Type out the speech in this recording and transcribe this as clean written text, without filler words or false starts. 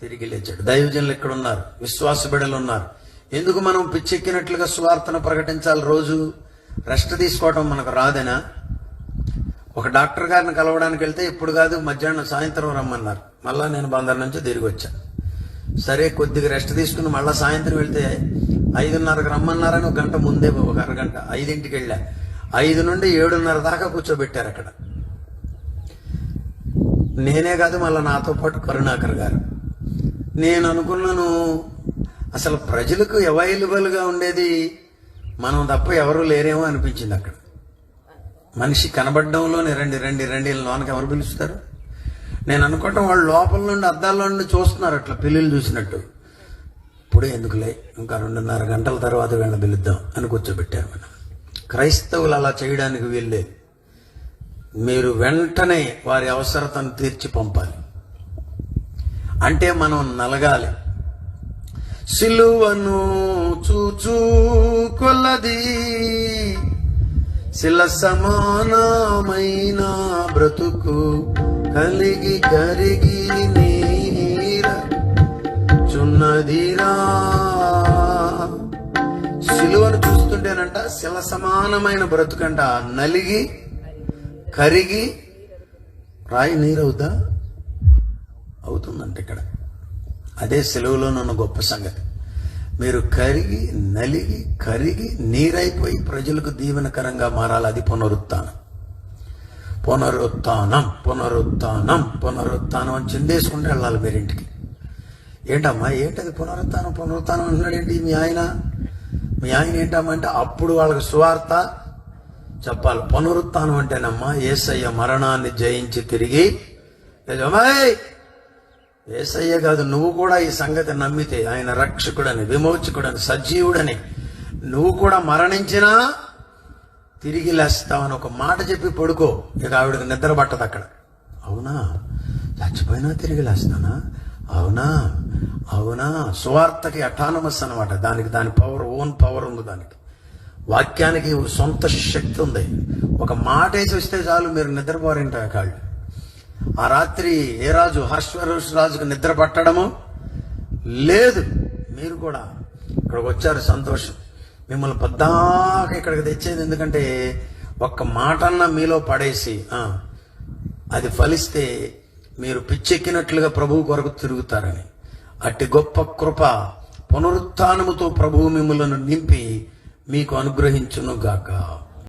తిరిగి లేచాడు. దైవజనులు ఇక్కడ ఉన్నారు, విశ్వాస బిడ్డలు ఉన్నారు. ఎందుకు మనం పిచ్చెక్కినట్లుగా సువార్తను ప్రకటించాలి? రోజు రెస్ట్ తీసుకోవడం మనకు రాదేనా? ఒక డాక్టర్ గారిని కలవడానికి వెళ్తే ఇప్పుడు కాదు మధ్యాహ్నం సాయంత్రం రమ్మన్నారు. మళ్ళా నేను బందర్ నుంచి తిరిగి వచ్చాను. సరే కొద్దిగా రెస్ట్ తీసుకుని మళ్ళీ సాయంత్రం వెళ్తే 5:30కి రమ్మన్నారని ఒక గంట ముందే, ఒక అరగంట 5ంటికి వెళ్ళా. 5 నుండి 7:30 దాకా కూర్చోబెట్టారు అక్కడ. నేనే కాదు మళ్ళీ నాతో పాటు కరుణాకర్ గారు. నేను అనుకున్నాను అసలు ప్రజలకు అవైలబుల్గా ఉండేది మనం తప్ప ఎవరు లేరేమో అనిపించింది. అక్కడ మనిషి కనబడడంలోనే రండి రండి రండి లోనకి ఎవరు పిలుస్తారు? నేను అనుకోవటం వాళ్ళు లోపల నుండి అద్దాల్లో నుండి చూస్తున్నారు అట్లా పిల్లులు చూసినట్టు. ఇప్పుడే ఎందుకులే, ఇంకా 2:30 గంటల తర్వాత వీళ్ళని పిలుద్దాం అని కూర్చోబెట్టారు. మనం క్రైస్తవులు అలా చేయడానికి వీళ్ళే. మీరు వెంటనే వారి అవసరతను తీర్చి పంపాలి. అంటే మనం నలగాలి. సిలువను చూచూ కొలది శిల సమానమైన బ్రతుకు కలిగి కరిగి నీర చున్నదిరా. సిలువను చూస్తుంటేనంట శిల సమానమైన బ్రతుకంట నలిగి కరిగి రాయి నీరవుద్దా? అవుతుందంట. ఇక్కడ అదే సిలువలోనున్న గొప్ప సంగతి. మీరు కరిగి నలిగి కరిగి నీరైపోయి ప్రజలకు దీవెనకరంగా మారాలి. అది పునరుత్థానం. పునరుత్థానం పునరుత్థానం పునరుత్థానం అని చిందేసుకుంటే వెళ్ళాలి మీరింటికి. ఏంటమ్మా ఏంటది పునరుత్థానం పునరుత్థానం అంటున్నాడు ఏంటి మీ ఆయన ఏంటమ్మా అంటే అప్పుడు వాళ్ళకి సువార్త చెప్పాలి. పునరుత్థానం అంటేనమ్మా యేసయ్య మరణాన్ని జయించి తిరిగి, యేసయ్య కాదు నువ్వు కూడా ఈ సంగతి నమ్మితే ఆయన రక్షకుడని విమోచకుడని సజీవుడని నువ్వు కూడా మరణించినా తిరిగి లేస్తావని ఒక మాట చెప్పి పడుకో. ఇక ఆవిడకి నిద్ర పట్టదు అక్కడ. అవునా, చచ్చిపోయినా తిరిగి లేస్తానా? అవునా అవునా. సువార్తకి అటానమస్ అనమాట. దానికి దాని పవర్, ఓన్ పవర్ ఉంది. దానికి వాక్యానికి సొంత శక్తి ఉంది. ఒక మాట వేసి వస్తే చాలు మీరు నిద్రపోరేంట కాళ్ళు. ఆ రాత్రి ఏ రాజు, హర్షవరోష్ రాజుకు నిద్ర పట్టడము లేదు. మీరు కూడా ఇక్కడికి వచ్చారు, సంతోషం. మిమ్మల్ని పద్దాక ఇక్కడికి తెచ్చేది ఎందుకంటే ఒక్క మాటన్నా మీలో పడేసి అది ఫలిస్తే మీరు పిచ్చెక్కినట్లుగా ప్రభువు కొరకు తిరుగుతారని. అట్టి గొప్ప కృప పునరుత్థానముతో ప్రభువు మిమ్మల్ని నింపి మీకు అనుగ్రహించును గాక.